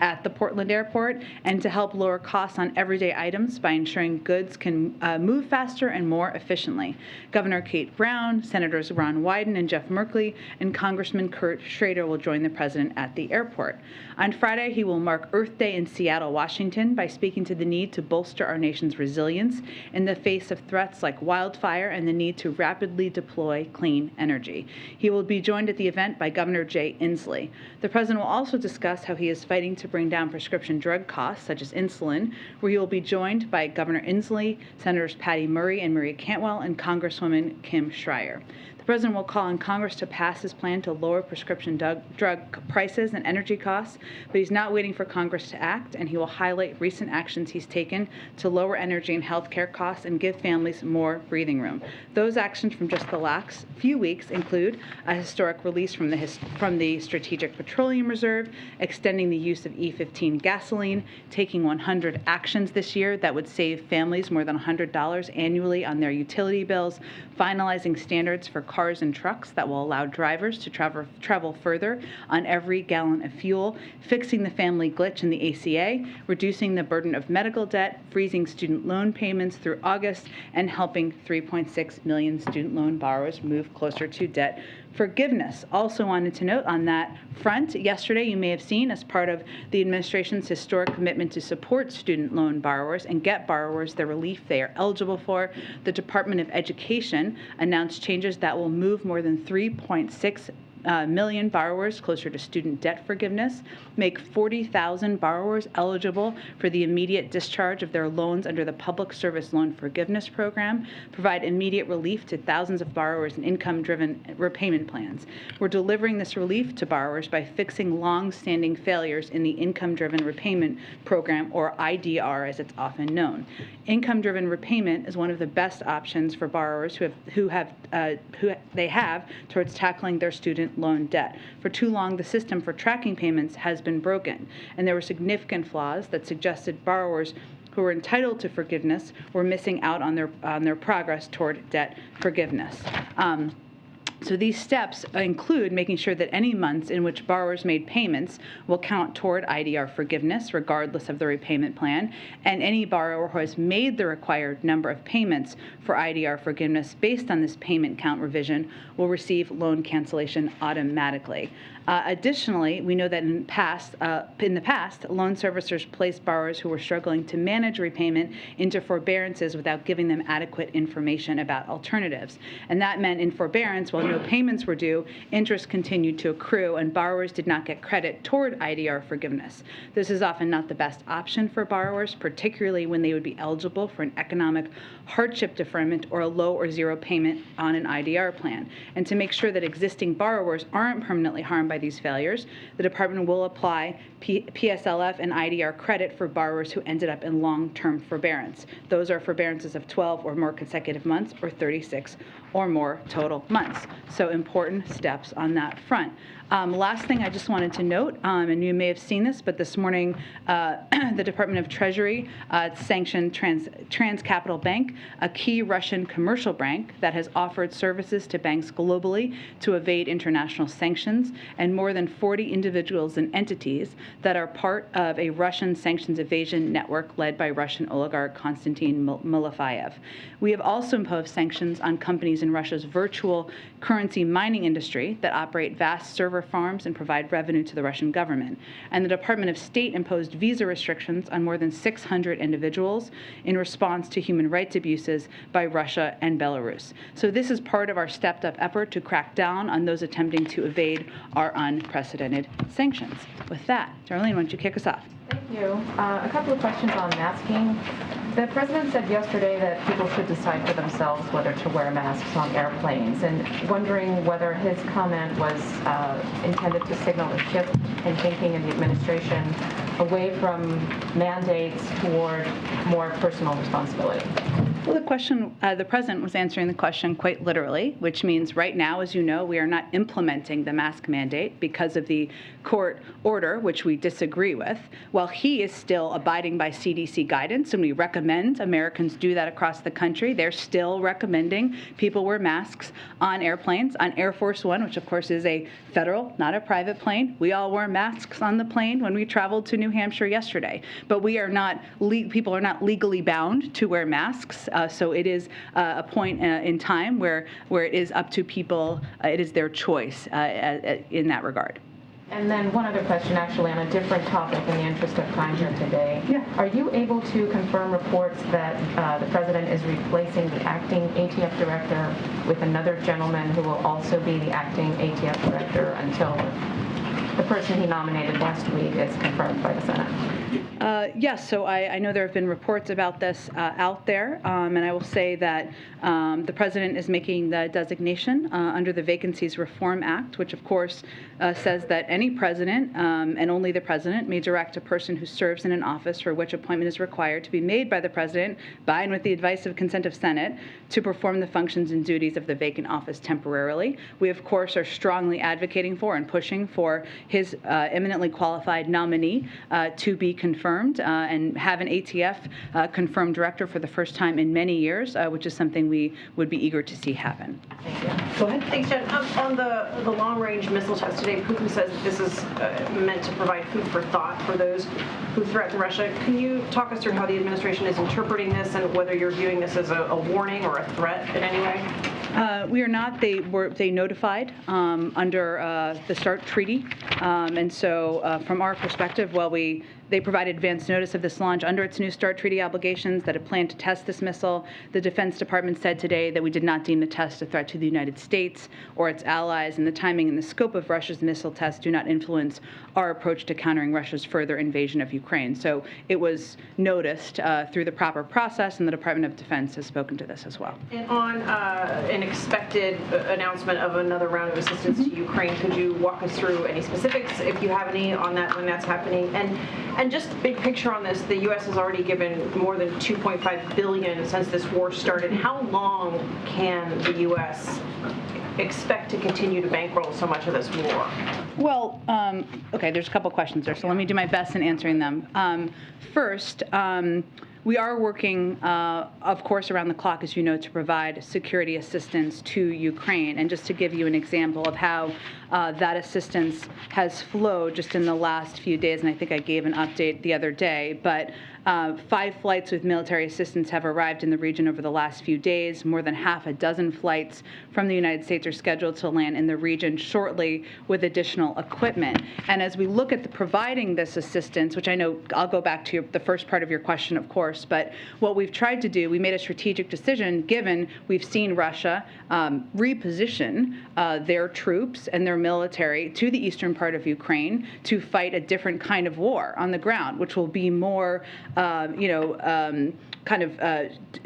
at the Portland airport and to help lower costs on everyday items by ensuring goods can move faster and more efficiently. Governor Kate Brown, Senators Ron Wyden and Jeff Merkley, and Congressman Kurt Schrader will join the president at the airport. On Friday, he will mark Earth Day in Seattle, Washington, by speaking to the need to bolster our nation's resilience in the face of threats like wildfire and the need to rapidly deploy clean energy. He will be joined at the event by Governor Jay Inslee. The president will also discuss how he is fighting to bring down prescription drug costs, such as insulin, where he will be joined by Governor Inslee, Senators Patty Murray and Maria Cantwell, and Congresswoman Kim Schreier. The president will call on Congress to pass his plan to lower prescription drug prices and energy costs, but he's not waiting for Congress to act, and he will highlight recent actions he's taken to lower energy and health care costs and give families more breathing room. Those actions from just the last few weeks include a historic release from the Strategic Petroleum Reserve, extending the use of E15 gasoline, taking 100 actions this year that would save families more than $100 annually on their utility bills, finalizing standards for cars and trucks that will allow drivers to travel further on every gallon of fuel, fixing the family glitch in the ACA, reducing the burden of medical debt, freezing student loan payments through August, and helping 3.6 million student loan borrowers move closer to debt forgiveness. Also wanted to note on that front, yesterday you may have seen, as part of the administration's historic commitment to support student loan borrowers and get borrowers the relief they are eligible for, the Department of Education announced changes that will move more than 3.6 million borrowers closer to student debt forgiveness, make 40,000 borrowers eligible for the immediate discharge of their loans under the Public Service Loan Forgiveness Program, provide immediate relief to thousands of borrowers in income-driven repayment plans. We're delivering this relief to borrowers by fixing long-standing failures in the Income-Driven Repayment Program, or IDR as it's often known. Income-driven repayment is one of the best options for borrowers who have towards tackling their student loan debt. For too long, the system for tracking payments has been broken, and there were significant flaws that suggested borrowers who were entitled to forgiveness were missing out on their progress toward debt forgiveness. So these steps include making sure that any months in which borrowers made payments will count toward IDR forgiveness, regardless of the repayment plan, and any borrower who has made the required number of payments for IDR forgiveness based on this payment count revision will receive loan cancellation automatically. Additionally, we know that in the past, loan servicers placed borrowers who were struggling to manage repayment into forbearances without giving them adequate information about alternatives. And that meant in forbearance, while no payments were due, interest continued to accrue, and borrowers did not get credit toward IDR forgiveness. This is often not the best option for borrowers, particularly when they would be eligible for an economic hardship deferment or a low or zero payment on an IDR plan. And to make sure that existing borrowers aren't permanently harmed by these failures, the department will apply PSLF and IDR credit for borrowers who ended up in long-term forbearance. Those are forbearances of 12 or more consecutive months or 36 or more total months. So important steps on that front. Last thing I just wanted to note, and you may have seen this, but this morning the Department of Treasury sanctioned Trans Capital Bank, a key Russian commercial bank that has offered services to banks globally to evade international sanctions, and more than 40 individuals and entities that are part of a Russian sanctions evasion network led by Russian oligarch Konstantin Malafeyev. We have also imposed sanctions on companies in Russia's virtual currency mining industry that operate vast server farms and provide revenue to the Russian government. And the Department of State imposed visa restrictions on more than 600 individuals in response to human rights abuses by Russia and Belarus. So this is part of our stepped-up effort to crack down on those attempting to evade our unprecedented sanctions. With that, Darlene, why don't you kick us off? Thank you. A couple of questions on masking. The president said yesterday that people should decide for themselves whether to wear masks on airplanes, and wondering whether his comment was intended to signal a shift in thinking in the administration away from mandates toward more personal responsibility. Well, the president was answering the question quite literally, which means right now, as you know, we are not implementing the mask mandate because of the court order, which we disagree with. While he is still abiding by CDC guidance, and we recommend Americans do that across the country, they're still recommending people wear masks on airplanes. On Air Force One, which of course is a federal, not a private plane, we all wore masks on the plane when we traveled to New Hampshire yesterday. But we are not, people are not legally bound to wear masks. So it is a point in time where it is up to people, it is their choice in that regard. And then one other question, actually, on a different topic in the interest of time here today. Yeah. Are you able to confirm reports that the president is replacing the acting ATF director with another gentleman who will also be the acting ATF director until the person he nominated last week is confirmed by the Senate? Yes, so I know there have been reports about this out there, and I will say that the president is making the designation under the Vacancies Reform Act, which of course says that any president and only the president may direct a person who serves in an office for which appointment is required to be made by the president by and with the advice of consent of Senate to perform the functions and duties of the vacant office temporarily. We of course are strongly advocating for and pushing for his eminently qualified nominee to be confirmed and have an ATF confirmed director for the first time in many years, which is something we would be eager to see happen. Thank you. Go ahead. Thanks, Jen. On the long-range missile test today, Putin says that this is meant to provide food for thought for those who threaten Russia. Can you talk us through how the administration is interpreting this and whether you're viewing this as a warning or a threat in any way? We are not. They notified under the START treaty, and so from our perspective, while they provided advance notice of this launch under its new START treaty obligations that it planned to test this missile. The Defense Department said today that we did not deem the test a threat to the United States or its allies, and the timing and the scope of Russia's missile test do not influence our approach to countering Russia's further invasion of Ukraine. So it was noticed through the proper process, and the Department of Defense has spoken to this as well. And on an expected announcement of another round of assistance to Ukraine, could you walk us through any specifics, if you have any, on that when that's happening? And just big picture on this, the U.S. has already given more than $2.5 billion since this war started. How long can the U.S. expect to continue to bankroll so much of this war? Well, okay, there's a couple questions there, so let me do my best in answering them. First, we are working, of course, around the clock, as you know, to provide security assistance to Ukraine. And just to give you an example of how that assistance has flowed just in the last few days, and I think I gave an update the other day, but 5 flights with military assistance have arrived in the region over the last few days. More than half a dozen flights from the United States are scheduled to land in the region shortly with additional equipment. And as we look at providing this assistance, which I know I'll go back to the first part of your question, of course, but what we've tried to do, we made a strategic decision given we've seen Russia reposition their troops and their military to the eastern part of Ukraine to fight a different kind of war on the ground, which will be more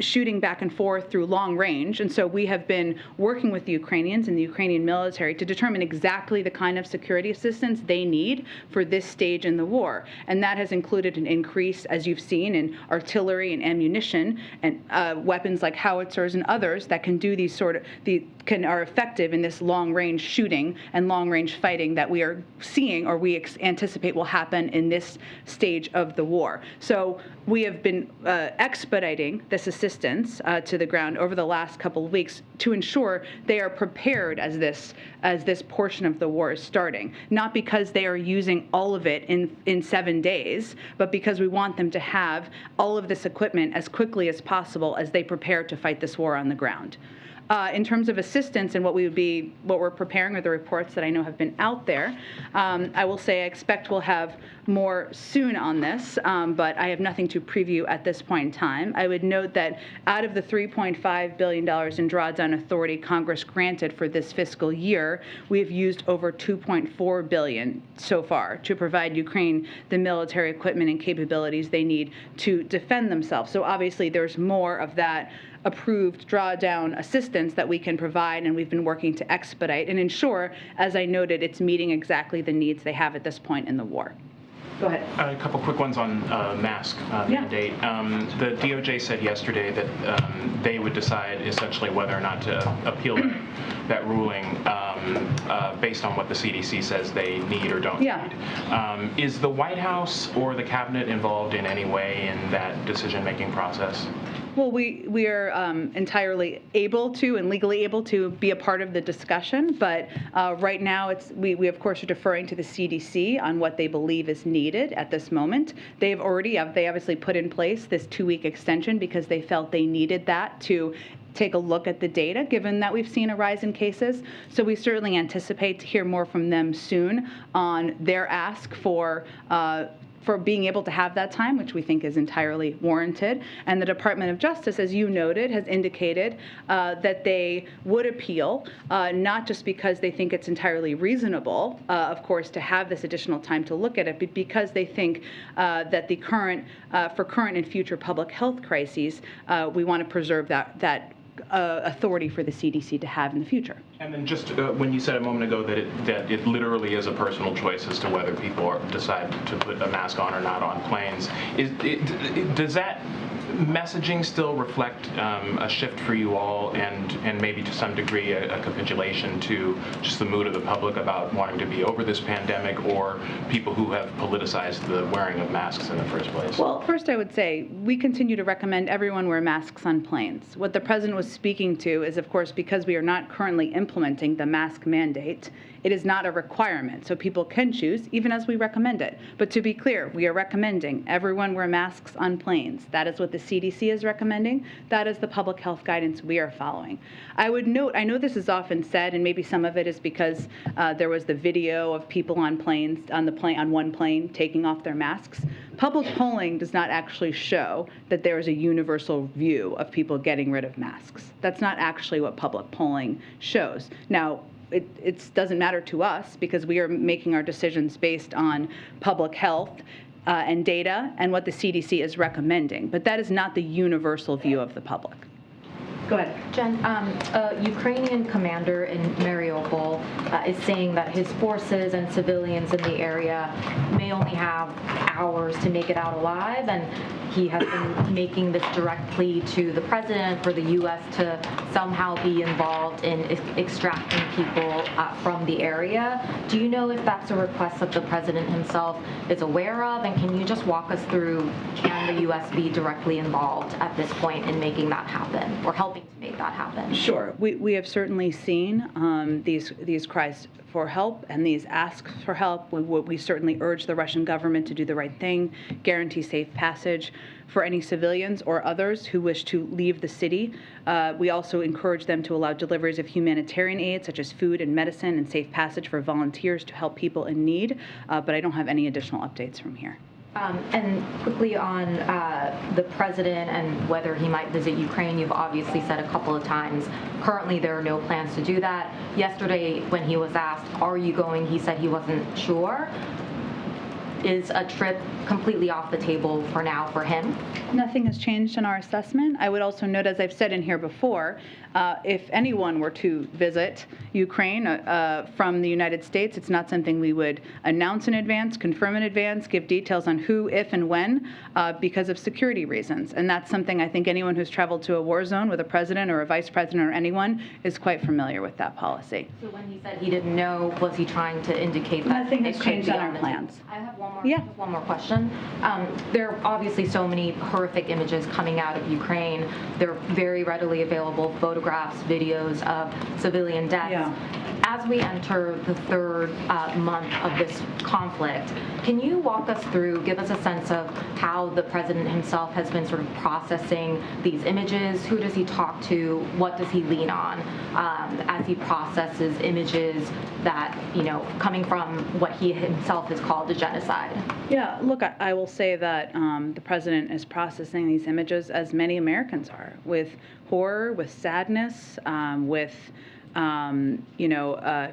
shooting back and forth through long range. And so we have been working with the Ukrainians and the Ukrainian military to determine exactly the kind of security assistance they need for this stage in the war. And that has included an increase, as you've seen, in artillery and ammunition and weapons like howitzers and others that can do these are effective in this long-range shooting and long-range fighting that we are seeing or we anticipate will happen in this stage of the war. So we have been expediting this assistance to the ground over the last couple of weeks to ensure they are prepared as this portion of the war is starting. Not because they are using all of it in 7 days, but because we want them to have all of this equipment as quickly as possible as they prepare to fight this war on the ground. In terms of assistance and what we're preparing, or the reports that I know have been out there, I will say I expect we'll have more soon on this, but I have nothing to preview at this point in time. I would note that out of the $3.5 billion in drawdown authority Congress granted for this fiscal year, we have used over $2.4 billion so far to provide Ukraine the military equipment and capabilities they need to defend themselves. So obviously there's more of that approved drawdown assistance that we can provide, and we've been working to expedite and ensure, as I noted, it's meeting exactly the needs they have at this point in the war. Go ahead. A couple quick ones on mask mandate. The DOJ said yesterday that they would decide essentially whether or not to appeal that ruling based on what the CDC says they need or don't need. Is the White House or the cabinet involved in any way in that decision-making process? Well, we are entirely able to and legally able to be a part of the discussion, but right now we of course are deferring to the CDC on what they believe is needed at this moment. They obviously put in place this 2-week extension because they felt they needed that to take a look at the data, given that we've seen a rise in cases. So we certainly anticipate to hear more from them soon on their ask for being able to have that time, which we think is entirely warranted. And the Department of Justice, as you noted, has indicated that they would appeal, not just because they think it's entirely reasonable, of course, to have this additional time to look at it, but because they think that for current and future public health crises, we want to preserve that authority for the CDC to have in the future. And then just when you said a moment ago that it literally is a personal choice as to whether people decide to put a mask on or not on planes, does that messaging still reflect a shift for you all and maybe to some degree a capitulation to just the mood of the public about wanting to be over this pandemic, or people who have politicized the wearing of masks in the first place? Well, first I would say we continue to recommend everyone wear masks on planes. What the president was speaking to is, of course, because we are not currently implementing the mask mandate, it is not a requirement, so people can choose, even as we recommend it. But to be clear, we are recommending everyone wear masks on planes. That is what the CDC is recommending. That is the public health guidance we are following. I would note, I know this is often said, and maybe some of it is because there was the video of people on planes, on one plane taking off their masks. Public polling does not actually show that there is a universal view of people getting rid of masks. That's not actually what public polling shows. Now, it doesn't matter to us because we are making our decisions based on public health and data and what the CDC is recommending. But that is not the universal view of the public. Go ahead. Jen, a Ukrainian commander in Mariupol is saying that his forces and civilians in the area may only have hours to make it out alive, and he has been making this direct plea to the president for the U.S. to somehow be involved in extracting people from the area. Do you know if that's a request that the president himself is aware of, and can you just walk us through, can the U.S. be directly involved at this point in making that happen, or helping to make that happen? Sure. We have certainly seen these cries for help and these asks for help. We certainly urge the Russian government to do the right thing, guarantee safe passage for any civilians or others who wish to leave the city. We also encourage them to allow deliveries of humanitarian aid, such as food and medicine, and safe passage for volunteers to help people in need. But I don't have any additional updates from here. And quickly on the president and whether he might visit Ukraine, you've obviously said a couple of times, currently there are no plans to do that. Yesterday, when he was asked, are you going, he said he wasn't sure. Is a trip completely off the table for now for him? Nothing has changed in our assessment. I would also note, as I've said in here before, if anyone were to visit Ukraine from the United States, it's not something we would announce in advance, confirm in advance, give details on who, if, and when, because of security reasons. And that's something I think anyone who's traveled to a war zone with a president or a vice president or anyone is quite familiar with that policy. So when he said he didn't know, was he trying to indicate that nothing has changed on our plans? I have one more question. There are obviously so many horrific images coming out of Ukraine. They're very readily available photographs, videos of civilian deaths. Yeah. As we enter the third month of this conflict, can you walk us through, give us a sense of how the president himself has been sort of processing these images? Who does he talk to? What does he lean on as he processes images that, coming from what he himself has called a genocide? Yeah, look, I will say that the president is processing these images, as many Americans are, with horror, with sadness, with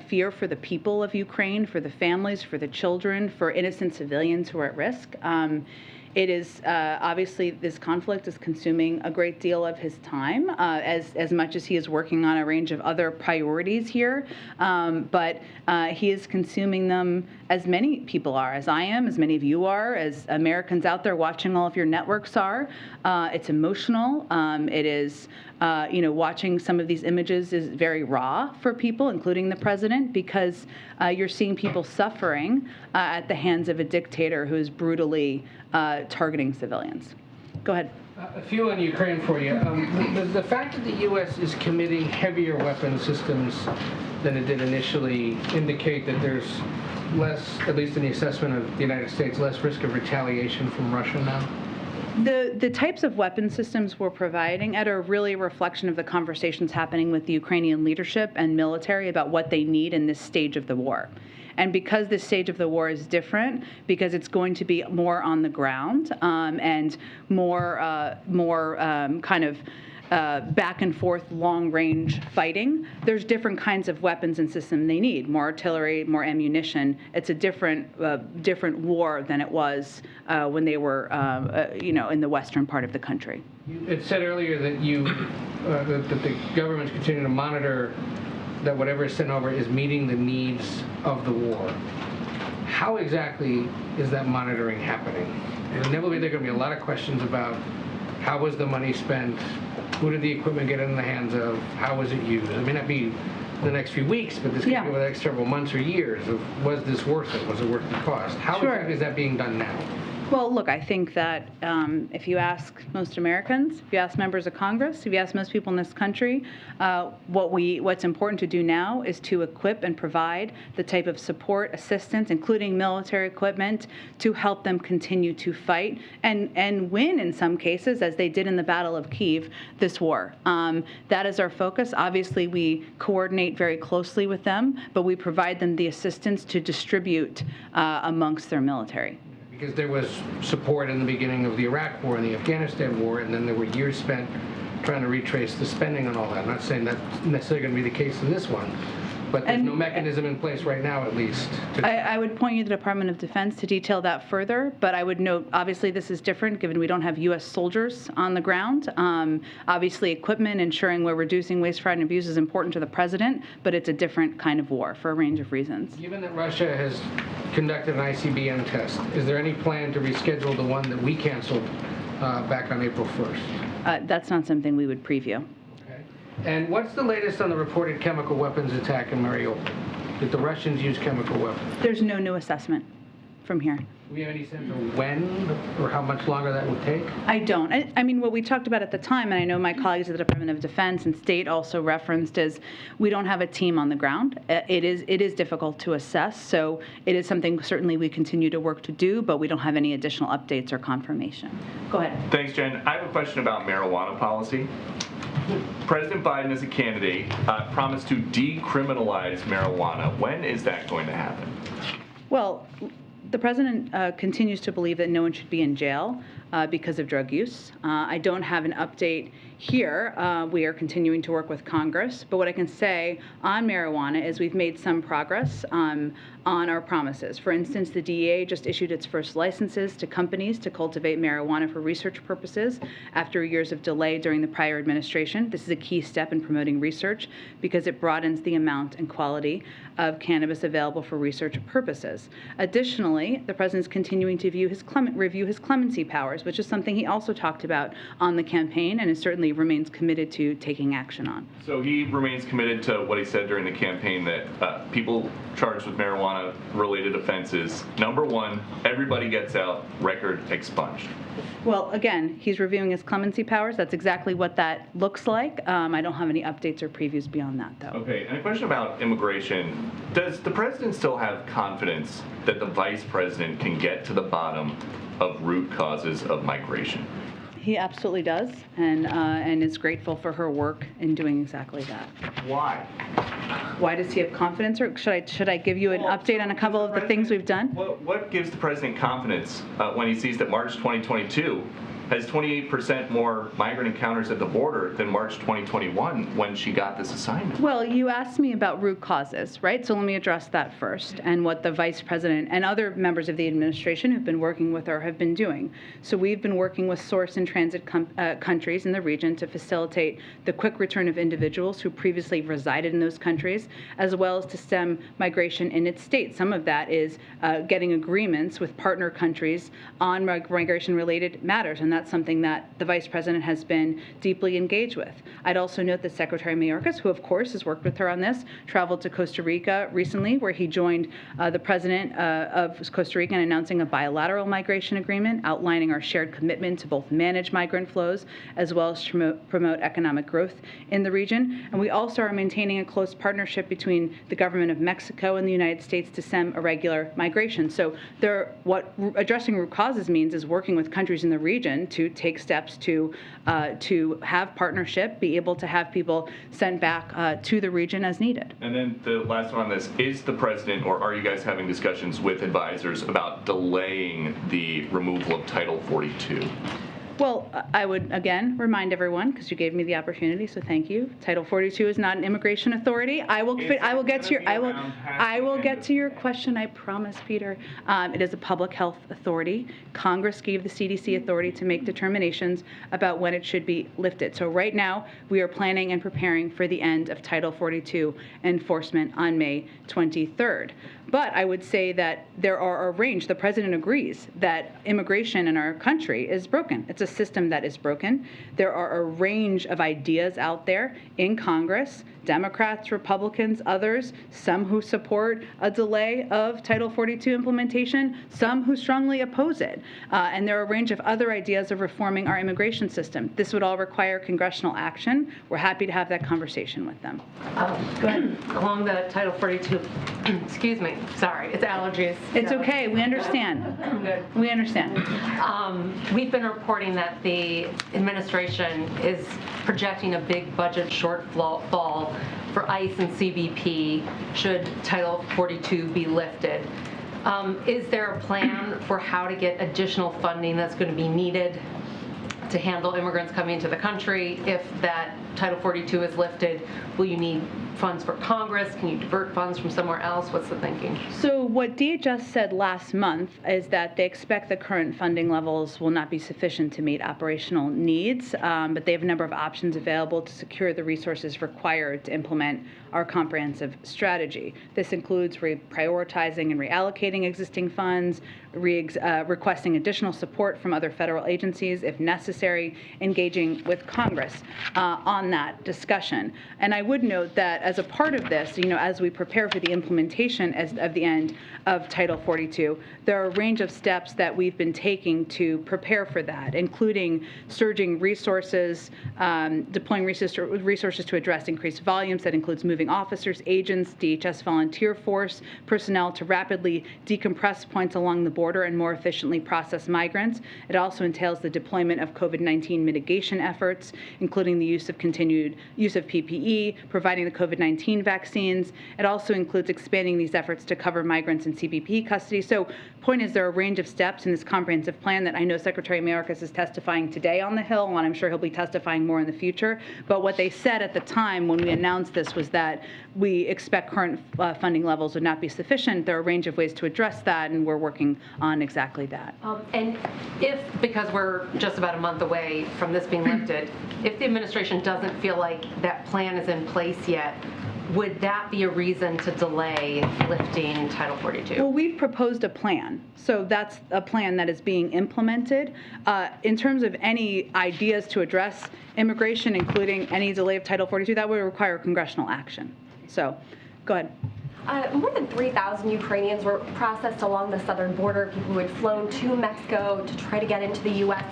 fear for the people of Ukraine, for the families, for the children, for innocent civilians who are at risk. It is obviously this conflict is consuming a great deal of his time, as much as he is working on a range of other priorities here. But he is consuming them as many people are, as I am, as many of you are, as Americans out there watching all of your networks are. It's emotional. It is, watching some of these images is very raw for people, including the president, because you're seeing people suffering at the hands of a dictator who is brutally targeting civilians. Go ahead. A few on Ukraine for you. The fact that the U.S. is committing heavier weapon systems than it did initially indicate that there's less, at least in the assessment of the United States, less risk of retaliation from Russia now? The types of weapon systems we're providing are really a reflection of the conversations happening with the Ukrainian leadership and military about what they need in this stage of the war. And because this stage of the war is different, because it's going to be more on the ground and more kind of back and forth long-range fighting, there's different kinds of weapons and systems they need. More artillery, more ammunition. It's a different war than it was when they were, in the western part of the country. It said earlier that that the government's continuing to monitor that whatever is sent over is meeting the needs of the war. How exactly is that monitoring happening? And inevitably there are going to be a lot of questions about how was the money spent, who did the equipment get in the hands of, how was it used? It may not be the next few weeks, but this could be over the next several months or years of, was this worth it? Was it worth the cost? How exactly is that being done now? Well, look, I think that if you ask most Americans, if you ask members of Congress, if you ask most people in this country, what's important to do now is to equip and provide the type of support, assistance, including military equipment, to help them continue to fight and win in some cases, as they did in the Battle of Kyiv, this war. That is our focus. Obviously, we coordinate very closely with them, but we provide them the assistance to distribute amongst their military. Because there was support in the beginning of the Iraq War and the Afghanistan War, and then there were years spent trying to retrace the spending on all that. I'm not saying that's necessarily going to be the case in this one, but there's no mechanism in place right now, at least. I would point you to the Department of Defense to detail that further, but I would note, obviously, this is different given we don't have U.S. soldiers on the ground. Obviously, equipment, ensuring we're reducing waste, fraud, and abuse is important to the president, but it's a different kind of war for a range of reasons. Given that Russia has conducted an ICBM test, is there any plan to reschedule the one that we canceled back on April 1st? That's not something we would preview. Okay. And what's the latest on the reported chemical weapons attack in Mariupol? Did the Russians use chemical weapons? There's no new assessment from here. Do we have any sense of when or how much longer that would take? I don't. I mean, what we talked about at the time, and I know my colleagues at the Department of Defense and State also referenced, is we don't have a team on the ground. It is difficult to assess, so it is something certainly we continue to work to do, but we don't have any additional updates or confirmation. Go ahead. Thanks, Jen. I have a question about marijuana policy. President Biden, as a candidate, promised to decriminalize marijuana. When is that going to happen? Well, the president continues to believe that no one should be in jail because of drug use. I don't have an update here. We are continuing to work with Congress, but what I can say on marijuana is we've made some progress on our promises. For instance, the DEA just issued its first licenses to companies to cultivate marijuana for research purposes after years of delay during the prior administration. This is a key step in promoting research because it broadens the amount and quality of cannabis available for research purposes. Additionally, the president's continuing to review his clemency powers, which is something he also talked about on the campaign and is certainly remains committed to taking action on. So he remains committed to what he said during the campaign, that people charged with marijuana-related offenses, number one, everybody gets out, record expunged. Well, again, he's reviewing his clemency powers. That's exactly what that looks like. I don't have any updates or previews beyond that, though. Okay, and a question about immigration. Does the president still have confidence that the vice president can get to the bottom of root causes of migration? He absolutely does, and is grateful for her work in doing exactly that. Why? Why does he have confidence, or should I give you an update on a couple of the things we've done? What gives the president confidence when he sees that March 2022, has 28% more migrant encounters at the border than March 2021 when she got this assignment. Well, you asked me about root causes, right? So let me address that first and what the vice president and other members of the administration who've been working with her have been doing. So we've been working with source and transit countries in the region to facilitate the quick return of individuals who previously resided in those countries, as well as to stem migration in its state. Some of that is getting agreements with partner countries on migration-related matters, and that's something that the vice president has been deeply engaged with. I'd also note that Secretary Mayorkas, who of course has worked with her on this, traveled to Costa Rica recently, where he joined the president of Costa Rica in announcing a bilateral migration agreement outlining our shared commitment to both manage migrant flows as well as promote economic growth in the region. And we also are maintaining a close partnership between the government of Mexico and the United States to stem irregular migration. So what addressing root causes means is working with countries in the region to take steps to have partnership, be able to have people sent back to the region as needed. And then the last one on this, is the president, or are you guys having discussions with advisors about delaying the removal of Title 42? Well, I would, again, remind everyone, because you gave me the opportunity, so thank you. Title 42 is not an immigration authority. I will get to your question, I promise, Peter. It is a public health authority. Congress gave the CDC authority to make determinations about when it should be lifted. So right now, we are planning and preparing for the end of Title 42 enforcement on May 23rd. But I would say that there are a range. The president agrees that immigration in our country is broken. It's a system that is broken. There are a range of ideas out there in Congress, Democrats, Republicans, others, some who support a delay of Title 42 implementation, some who strongly oppose it. And there are a range of other ideas of reforming our immigration system. This would all require congressional action. We're happy to have that conversation with them. Go ahead. Along the Title 42, excuse me, sorry, it's allergies. It's okay, we understand. Good. We understand. We've been reporting that the administration is projecting a big budget shortfall for ICE and CBP should Title 42 be lifted. Is there a plan for how to get additional funding that's going to be needed to handle immigrants coming into the country? If that Title 42 is lifted, will you need funds for Congress? Can you divert funds from somewhere else? What's the thinking? So what DHS said last month is that they expect the current funding levels will not be sufficient to meet operational needs, but they have a number of options available to secure the resources required to implement our comprehensive strategy. This includes reprioritizing and reallocating existing funds, requesting additional support from other federal agencies if necessary, engaging with Congress on that discussion. And I would note that as a part of this, as we prepare for the implementation of the end of Title 42, there are a range of steps that we've been taking to prepare for that, including surging resources, deploying resources to address increased volumes. That includes moving officers, agents, DHS volunteer force, personnel to rapidly decompress points along the border and more efficiently process migrants. It also entails the deployment of COVID-19 mitigation efforts, including the use of PPE, providing the COVID-19 vaccines. It also includes expanding these efforts to cover migrants in CBP custody. So point is, there are a range of steps in this comprehensive plan that I know Secretary Mayorkas is testifying today on the Hill, and I'm sure he'll be testifying more in the future. But what they said at the time when we announced this was that we expect current funding levels would not be sufficient. There are a range of ways to address that, and we're working on exactly that. And because we're just about a month away from this being lifted, if the administration doesn't feel like that plan is in place yet, would that be a reason to delay lifting Title 42? Well, we've proposed a plan. So that's a plan that is being implemented. In terms of any ideas to address immigration, including any delay of Title 42, that would require congressional action. So go ahead. More than 3,000 Ukrainians were processed along the southern border, people who had flown to Mexico to try to get into the U.S.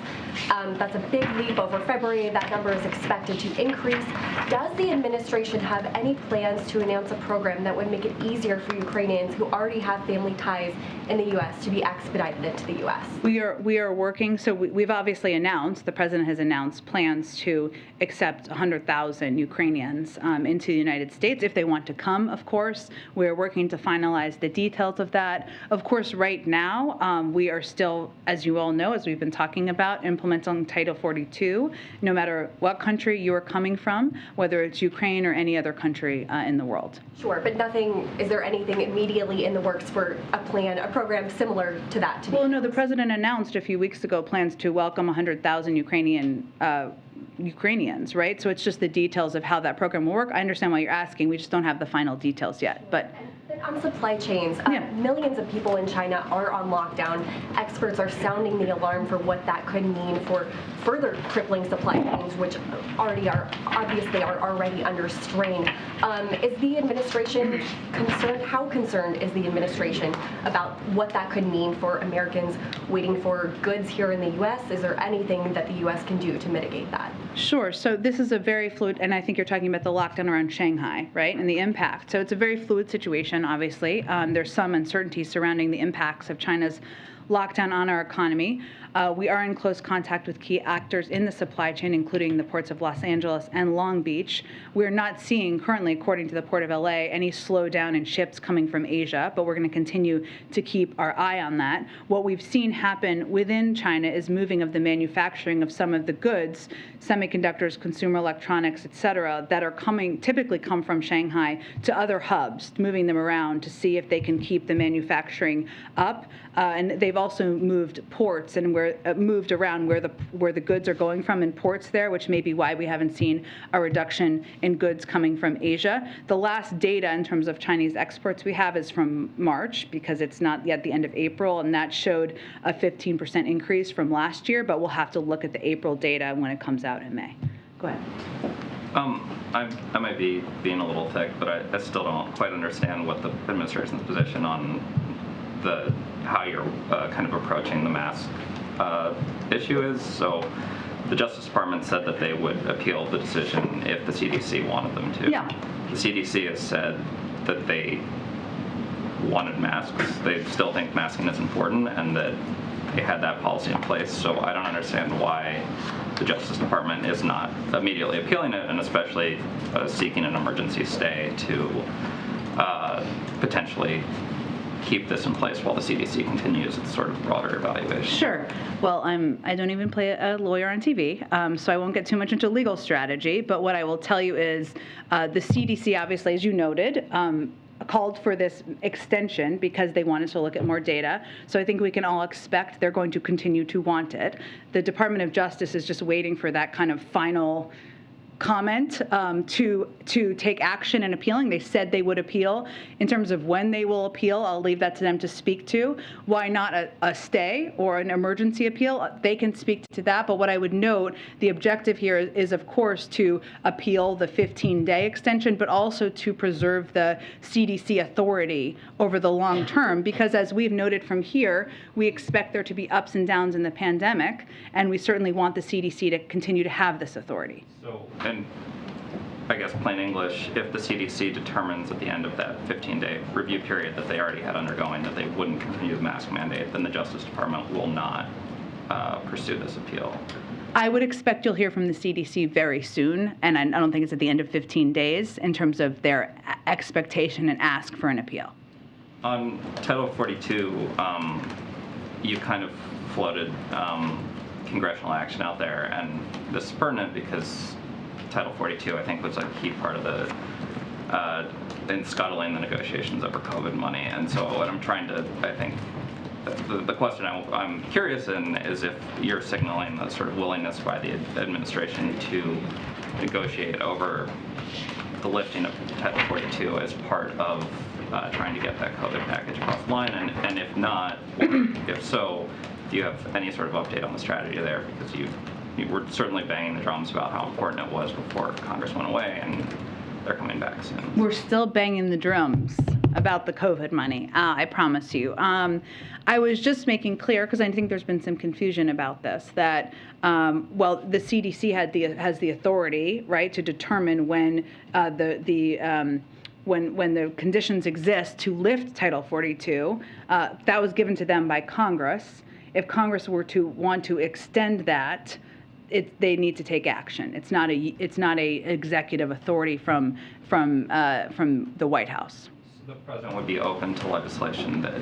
That's a big leap over February. That number is expected to increase. Does the administration have any plans to announce a program that would make it easier for Ukrainians who already have family ties in the U.S. to be expedited into the U.S.? We are working. So we've obviously announced, the president has announced plans to accept 100,000 Ukrainians into the United States if they want to come, of course. We're working to finalize the details of that. Of course, right now, we are still, as you all know, as we've been talking about, implementing Title 42, no matter what country you are coming from, whether it's Ukraine or any other country in the world. Sure, but is there anything immediately in the works for a program similar to that? Well, no, the president announced a few weeks ago plans to welcome 100,000 Ukrainians, right? So it's just the details of how that program will work. I understand why you're asking. We just don't have the final details yet. But on supply chains, millions of people in China are on lockdown. Experts are sounding the alarm for what that could mean for further crippling supply chains, which are already under strain. Is the administration concerned? How concerned is the administration about what that could mean for Americans waiting for goods here in the U.S.? Is there anything that the U.S. can do to mitigate that? Sure. So this is a very fluid, and I think you're talking about the lockdown around Shanghai, right, and the impact. So it's a very fluid situation, obviously. There's some uncertainty surrounding the impacts of China's lockdown on our economy. We are in close contact with key actors in the supply chain, including the ports of Los Angeles and Long Beach. We're not seeing currently, according to the Port of LA, any slowdown in ships coming from Asia, but we're going to continue to keep our eye on that. What we've seen happen within China is moving of the manufacturing of some of the goods, semiconductors, consumer electronics, et cetera, that are typically come from Shanghai to other hubs, moving them around to see if they can keep the manufacturing up. And they've also moved ports and moved around where the goods are going from in ports there, which may be why we haven't seen a reduction in goods coming from Asia. The last data in terms of Chinese exports we have is from March, because it's not yet the end of April, and that showed a 15% increase from last year, but we'll have to look at the April data when it comes out in May. Go ahead. I might be being a little thick, but I still don't quite understand what the administration's position on how you're kind of approaching the mask issue is. So the Justice Department said that they would appeal the decision if the CDC wanted them to. Yeah. The CDC has said that they wanted masks. They still think masking is important and that they had that policy in place. So I don't understand why the Justice Department is not immediately appealing it, and especially seeking an emergency stay to potentially keep this in place while the CDC continues its sort of broader evaluation. Sure. Well, I don't even play a lawyer on TV, so I won't get too much into legal strategy. But what I will tell you is the CDC, obviously, as you noted, called for this extension because they wanted to look at more data. So I think we can all expect they're going to continue to want it. The Department of Justice is just waiting for that kind of final comment to take action in appealing. They said they would appeal. In terms of when they will appeal, I'll leave that to them to speak to. Why not a stay or an emergency appeal? They can speak to that. But what I would note, the objective here is, of course, to appeal the 15-day extension, but also to preserve the CDC authority over the long term. Because as we've noted from here, we expect there to be ups and downs in the pandemic, and we certainly want the CDC to continue to have this authority. So, and I guess plain English, if the CDC determines at the end of that 15-day review period that they already had undergoing that they wouldn't continue the mask mandate, then the Justice Department will not pursue this appeal. I would expect you'll hear from the CDC very soon, and I don't think it's at the end of 15 days in terms of their expectation and ask for an appeal. On Title 42, you kind of floated congressional action out there, and this is pertinent because Title 42, I think, was a key part of in scuttling the negotiations over COVID money. And so what I'm trying to, I think, the question I'm curious in is if you're signaling a sort of willingness by the administration to negotiate over the lifting of Title 42 as part of trying to get that COVID package across the line, and if not, if so, do you have any sort of update on the strategy there? Because you were certainly banging the drums about how important it was before Congress went away, and they're coming back soon. We're still banging the drums about the COVID money, I promise you. I was just making clear, because I think there's been some confusion about this, that, well, the CDC has the authority, right, to determine when when the conditions exist to lift Title 42. That was given to them by Congress. If Congress were to want to extend that, they need to take action. It's not a executive authority from the White House. So the president would be open to legislation that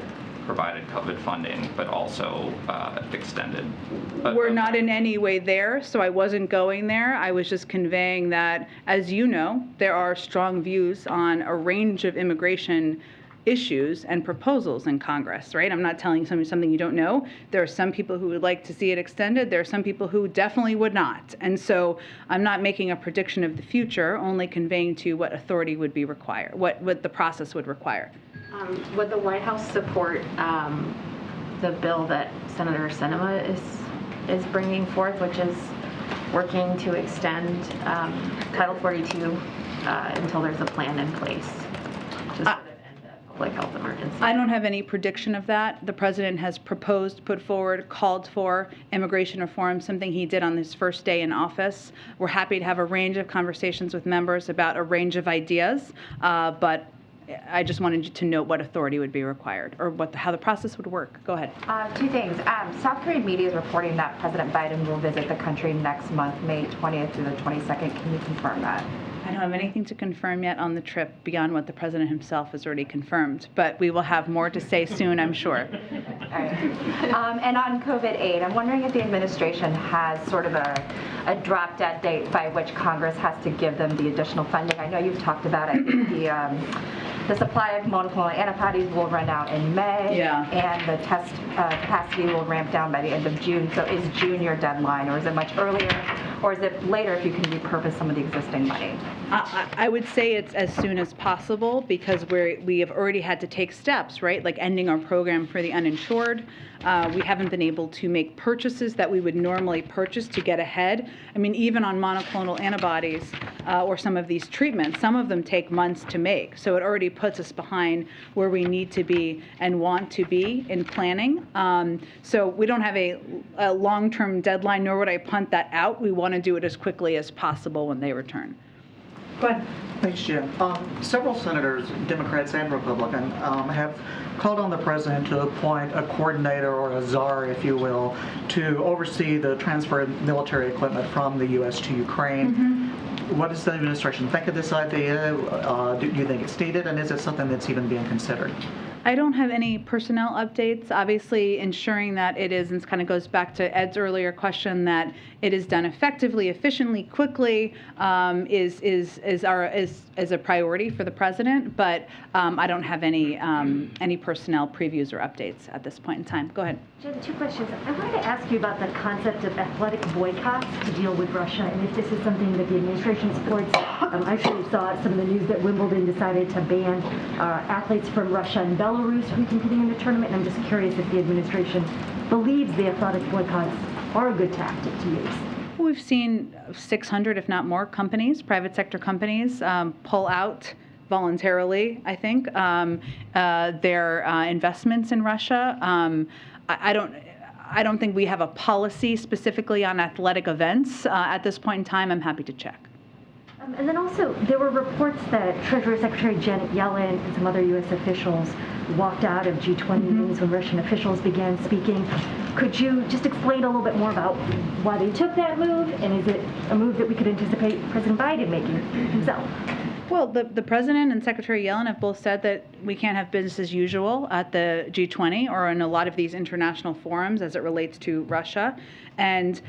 provided COVID funding, but also extended. We're not in any way there, so I wasn't going there. I was just conveying that, as you know, there are strong views on a range of immigration issues and proposals in Congress, right? I'm not telling something you don't know. There are some people who would like to see it extended. There are some people who definitely would not. And so I'm not making a prediction of the future, only conveying to you what authority would be required, what the process would require. Would the White House support the bill that Senator Sinema is bringing forth, which is working to extend Title 42 until there's a plan in place to sort of end the public health emergency? I don't have any prediction of that. The president has proposed, put forward, called for immigration reform, something he did on his first day in office. We're happy to have a range of conversations with members about a range of ideas, but I just wanted you to note what authority would be required, or how the process would work. Go ahead. Two things. South Korean media is reporting that President Biden will visit the country next month, May 20th through the 22nd. Can you confirm that? I don't have anything to confirm yet on the trip beyond what the president himself has already confirmed, but we will have more to say soon, I'm sure. All right. And on COVID aid, I'm wondering if the administration has sort of a drop dead date by which Congress has to give them the additional funding. I know you've talked about, I think, the supply of monoclonal antibodies will run out in May, and the test capacity will ramp down by the end of June. So is June your deadline, or is it much earlier, or is it later if you can repurpose some of the existing money? I would say it's as soon as possible, because we have already had to take steps, right? Like ending our program for the uninsured. We haven't been able to make purchases that we would normally purchase to get ahead. I mean, even on monoclonal antibodies or some of these treatments, some of them take months to make. So it already puts us behind where we need to be and want to be in planning. So we don't have a long-term deadline, nor would I punt that out. We want to do it as quickly as possible when they return. Go ahead. Thanks, Jim. Several senators, Democrats and Republican, have called on the president to appoint a coordinator, or a czar, if you will, to oversee the transfer of military equipment from the U.S. to Ukraine. Mm-hmm. What does the administration think of this idea? Do you think it's needed, and is it something that's even being considered? I don't have any personnel updates. Obviously, ensuring that it is, and this kind of goes back to Ed's earlier question, that it is done effectively, efficiently, quickly, is a priority for the president. But I don't have any personnel previews or updates at this point in time. Go ahead. Jen, two questions. I wanted to ask you about the concept of athletic boycotts to deal with Russia, and if this is something that the administration supports. I actually saw some of the news that Wimbledon decided to ban athletes from Russia and Belarus from competing in the tournament, and I'm just curious if the administration believes the athletic boycotts are a good tactic to use. We've seen 600, if not more, companies, private sector companies, pull out voluntarily, I think, their investments in Russia. I don't think we have a policy specifically on athletic events at this point in time. I'm happy to check. And then also, there were reports that Treasury Secretary Janet Yellen and some other U.S. officials walked out of G20 meetings when Russian officials began speaking. Could you just explain a little bit more about why they took that move, and is it a move that we could anticipate President Biden making himself? Well, the president and Secretary Yellen have both said that we can't have business as usual at the G20 or in a lot of these international forums as it relates to Russia. And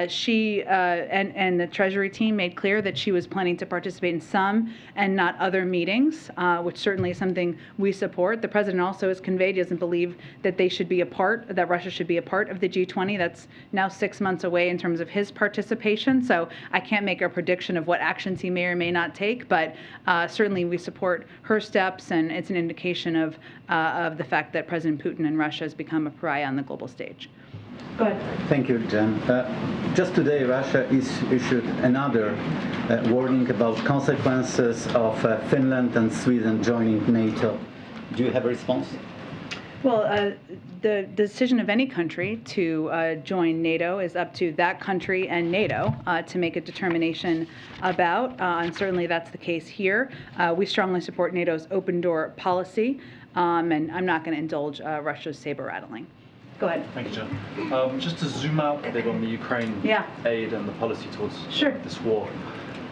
she and the Treasury team made clear that she was planning to participate in some and not other meetings, which certainly is something we support. The president also has conveyed he doesn't believe that that Russia should be a part of the G20. That's now 6 months away in terms of his participation. So I can't make a prediction of what actions he may or may not take, but certainly we support her steps, and it's an indication of the fact that President Putin and Russia has become a pariah on the global stage. Go ahead. Thank you, Jen. Just today, Russia issued another warning about consequences of Finland and Sweden joining NATO. Do you have a response? Well, the decision of any country to join NATO is up to that country and NATO to make a determination about, and certainly that's the case here. We strongly support NATO's open door policy, and I'm not going to indulge Russia's saber rattling. Go ahead. Thank you, Jen. Just to zoom out a bit on the Ukraine aid and the policy towards this war.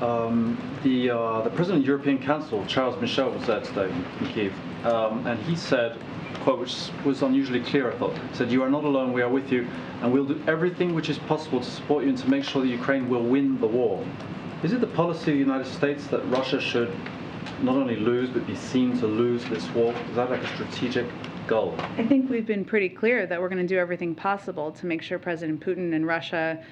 The President of the European Council, Charles Michel, was there today in Kyiv, and he said, quote, which was unusually clear, I thought, said, "You are not alone, we are with you, and we'll do everything which is possible to support you and to make sure that Ukraine will win the war." Is it the policy of the United States that Russia should not only lose, but be seen to lose this war? Is that like a strategic goal? I think we've been pretty clear that we're going to do everything possible to make sure President Putin and Russia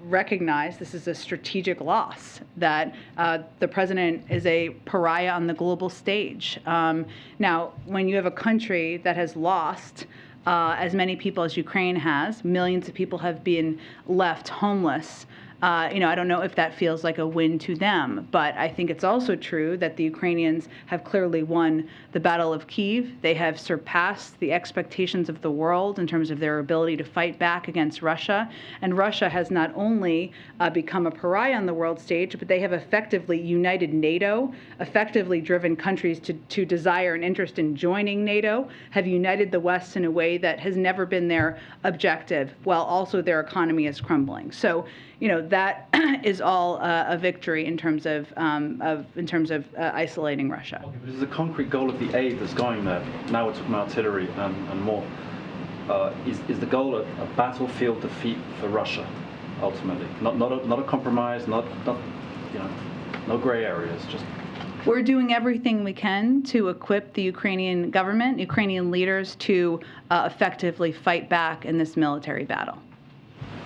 recognize this is a strategic loss, that the president is a pariah on the global stage. Now, when you have a country that has lost as many people as Ukraine has, millions of people have been left homeless. I don't know if that feels like a win to them, but I think it's also true that the Ukrainians have clearly won the Battle of Kyiv. They have surpassed the expectations of the world in terms of their ability to fight back against Russia. And Russia has not only become a pariah on the world stage, but they have effectively united NATO, effectively driven countries to desire and interest in joining NATO, have united the West in a way that has never been their objective, while also their economy is crumbling. So, that is all a victory in terms of isolating Russia. Okay, but is the concrete goal of the aid that's going there? Now we're talking about artillery and more. Is the goal a battlefield defeat for Russia, ultimately? Not a compromise, not no gray areas, just. We're doing everything we can to equip the Ukrainian government, Ukrainian leaders, to effectively fight back in this military battle.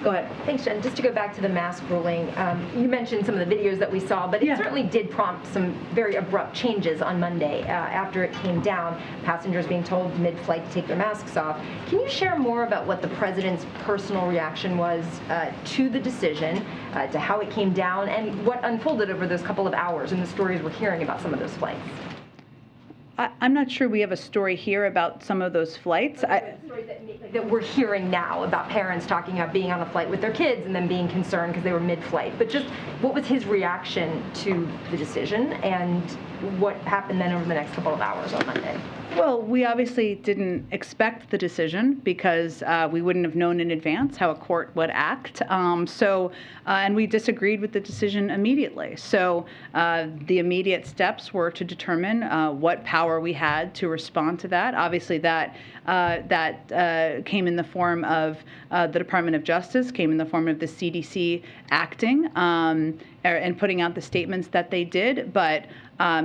Go ahead. Thanks, Jen. Just to go back to the mask ruling, you mentioned some of the videos that we saw, but it certainly did prompt some very abrupt changes on Monday after it came down, passengers being told mid-flight to take their masks off. Can you share more about what the president's personal reaction was to the decision, to how it came down, and what unfolded over those couple of hours and the stories we're hearing about some of those flights? I'm not sure we have a story here about some of those flights. Stories that we're hearing now about parents talking about being on a flight with their kids and then being concerned because they were mid-flight. But just what was his reaction to the decision and what happened then over the next couple of hours on Monday? Well, we obviously didn't expect the decision because we wouldn't have known in advance how a court would act. And we disagreed with the decision immediately. So the immediate steps were to determine what power we had to respond to that. Obviously, that came in the form of the Department of Justice, came in the form of the CDC acting and putting out the statements that they did. But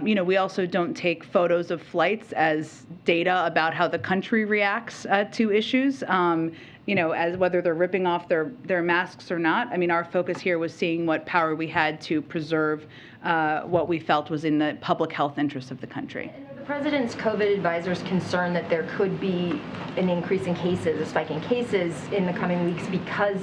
we also don't take photos of flights as data about how the country reacts to issues, as whether they're ripping off their masks or not. I mean, our focus here was seeing what power we had to preserve what we felt was in the public health interest of the country. And are the president's COVID advisors concerned that there could be an increase in cases, a spike in cases in the coming weeks because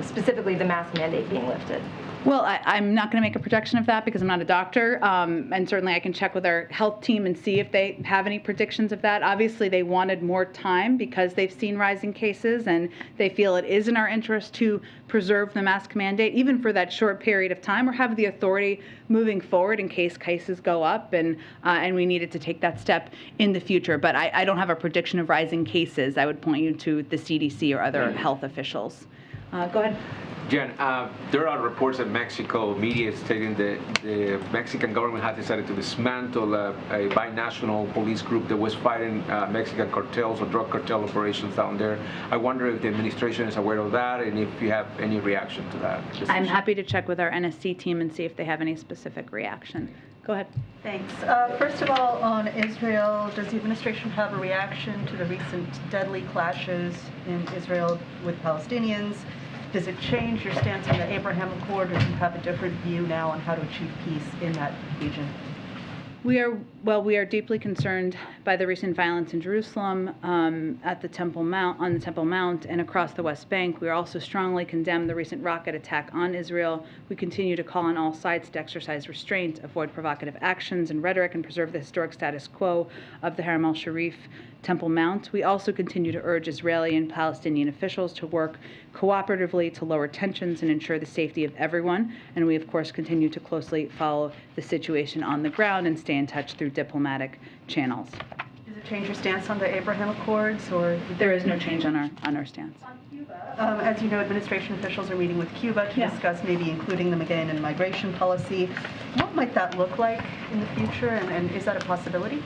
specifically the mask mandate being lifted? Well, I'm not going to make a projection of that because I'm not a doctor, and certainly I can check with our health team and see if they have any predictions of that. Obviously, they wanted more time because they've seen rising cases, and they feel it is in our interest to preserve the mask mandate, even for that short period of time, or have the authority moving forward in case cases go up, and we needed to take that step in the future. But I don't have a prediction of rising cases. I would point you to the CDC or other health officials. Go ahead. Jen, there are reports that Mexico media is stating that the Mexican government has decided to dismantle a binational police group that was fighting Mexican cartels or drug cartel operations down there. I wonder if the administration is aware of that and if you have any reaction to that. I'm happy to check with our NSC team and see if they have any specific reaction. Go ahead. Thanks. First of all, on Israel, does the administration have a reaction to the recent deadly clashes in Israel with Palestinians? Does it change your stance on the Abraham Accord, or do you have a different view now on how to achieve peace in that region? We are deeply concerned by the recent violence in Jerusalem, at the Temple Mount, on the Temple Mount, and across the West Bank. We also strongly condemn the recent rocket attack on Israel. We continue to call on all sides to exercise restraint, avoid provocative actions and rhetoric, and preserve the historic status quo of the Haram al-Sharif Temple Mount. We also continue to urge Israeli and Palestinian officials to work cooperatively to lower tensions and ensure the safety of everyone. And we, of course, continue to closely follow the situation on the ground and stay in touch through diplomatic channels. Is it change your stance on the Abraham Accords, or There is no change on our stance. as you know, administration officials are meeting with Cuba to discuss maybe including them again in migration policy. What might that look like in the future, and is that a possibility?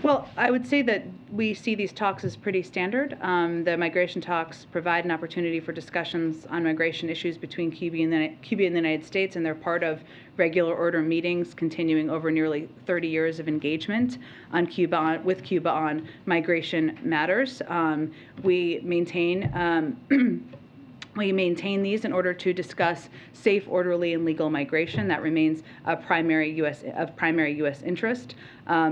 Well, I would say that we see these talks as pretty standard. The migration talks provide an opportunity for discussions on migration issues between Cuba and the United States, and they're part of regular order meetings continuing over nearly 30 years of engagement on with Cuba on migration matters. We maintain these in order to discuss safe, orderly, and legal migration. That remains a primary U.S. interest.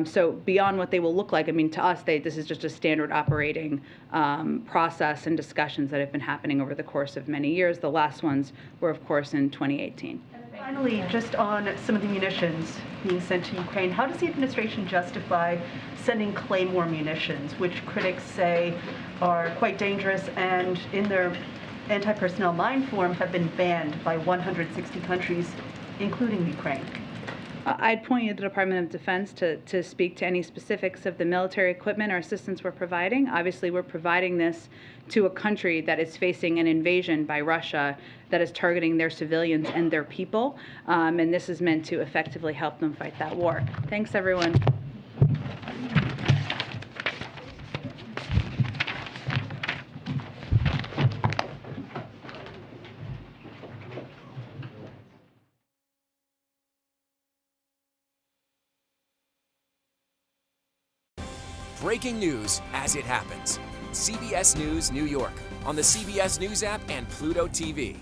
So beyond what they will look like, I mean, to us, this is just a standard operating process and discussions that have been happening over the course of many years. The last ones were, of course, in 2018. Finally, just on some of the munitions being sent to Ukraine, how does the administration justify sending Claymore munitions, which critics say are quite dangerous and in their anti-personnel mine form have been banned by 160 countries, including Ukraine? I'd point you to the Department of Defense to speak to any specifics of the military equipment or assistance we're providing. Obviously, we're providing this to a country that is facing an invasion by Russia that is targeting their civilians and their people, and this is meant to effectively help them fight that war. Thanks, everyone. Breaking news as it happens. CBS News New York on the CBS News app and Pluto TV.